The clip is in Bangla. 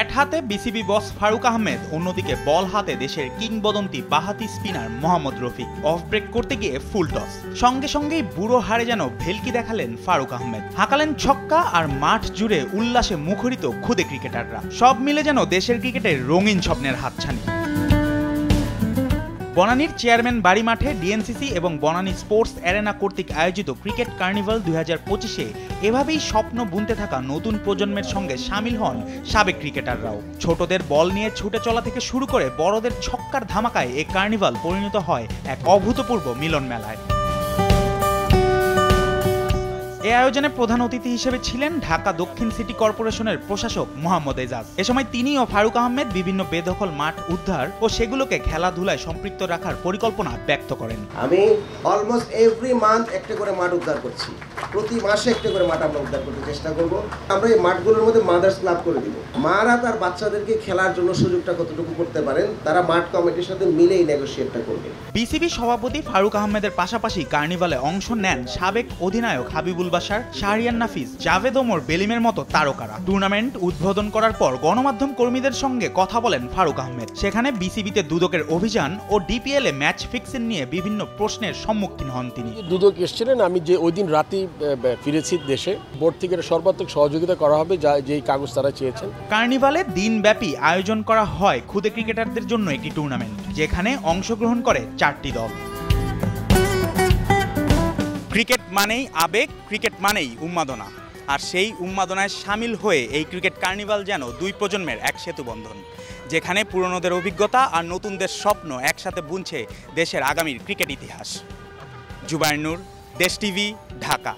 ব্যাট হাতে বিসিবি বস ফারুক আহমেদ, অন্যদিকে বল হাতে দেশের কিংবদন্তি বাঁহাতি spinner Mohammad Rafique. Off break করতে গিয়ে ফুল টস, সঙ্গে সঙ্গেই বুড়ো হারে যেন ভেলকি দেখালেন ফারুক আহমেদ। হাঁকালেন ছক্কা আর মাঠ জুড়ে উল্লাসে মুখরিত খুদে ক্রিকেটাররা। সব মিলে যেন দেশের ক্রিকেটের রঙিন স্বপ্নের হাতছানি। বনানীর চেয়ারম্যান বাড়ি মাঠে ডিএনসিসি এবং বনানী স্পোর্টস অ্যারেনা কর্তৃক আয়োজিত ক্রিকেট কার্নিভাল 2025-এ এভাবেই স্বপ্ন বুনতে থাকা নতুন প্রজন্মের সঙ্গে সামিল হন সাবেক ক্রিকেটাররাও। ছোটদের বল নিয়ে ছুটে চলা থেকে শুরু করে বড়দের ছক্কার ধামাকায় এই কার্নিভাল পরিণত হয় এক অভূতপূর্ব মিলন মেলায়। এ আয়োজনে প্রধান অতিথি হিসেবে ছিলেন ঢাকা দক্ষিণ সিটি কর্পোরেশনের প্রশাসক মোহাম্মদ এজাজ। এ সময় তিনি ও ফারুক আহমেদ বিভিন্ন বেদখল মাঠ উদ্ধার ও সেগুলোকে খেলাধুলায় সম্পৃক্ত রাখার পরিকল্পনা ব্যক্ত করেন। আমি অলমোস্ট এভরি মান্থ একটা করে মাঠ উদ্ধার করছি, প্রতি মাসে একটা করে মাঠ আমরা উদ্ধার করতে চেষ্টা করব। আমরা এই মাঠগুলোর মধ্যে মাদার্স ক্লাব করে দিব। মারা তার বাচ্চাদেরকে খেলার জন্য সুযোগটা কতটুকু করতে পারেন, তারা মাঠ কমিটির সাথে মিলেই নেগোশিয়েটটা করবে। বিসিবি সভাপতি ফারুক আহমেদের পাশাপাশি কার্নিভালে অংশ নেন সাবেক অধিনায়ক হাবিবুল বাশার, শাহরিয়ার নাফিস, জাভেদ ওমর, বেলিমের মতো তারকারা। টুর্নামেন্ট উদ্বোধন করার পর গণমাধ্যম কর্মীদের সঙ্গে কথা বলেন ফারুক আহমেদ। সেখানে বিসিবিতে দুদকের অভিযান ও ডিপিএল এ ম্যাচ ফিক্সিং নিয়ে বিভিন্ন প্রশ্নের সম্মুখীন হন তিনি। দুদক এসেছিলেন, আমি যে ওই দিন রাতেই ফিরেছি দেশে। বোর্ড থেকে সর্বাত্মক সহযোগিতা করা হবে, যেই কাগজ তারা চেয়েছেন। কার্নিভালে দিনব্যাপী আয়োজন করা হয় খুদে ক্রিকেটারদের জন্য একটি টুর্নামেন্ট, যেখানে অংশগ্রহণ করে 4টি দল। ক্রিকেট মানেই আবেগ, ক্রিকেট মানেই উন্মাদনা, আর সেই উন্মাদনায় সামিল হয়ে এই ক্রিকেট কার্নিভাল যেন দুই প্রজন্মের এক সেতুবন্ধন, যেখানে পুরনোদের অভিজ্ঞতা আর নতুনদের স্বপ্ন একসাথে বুনছে দেশের আগামীর ক্রিকেট ইতিহাস। জুবায়ের নূর, দেশ টিভি, ঢাকা।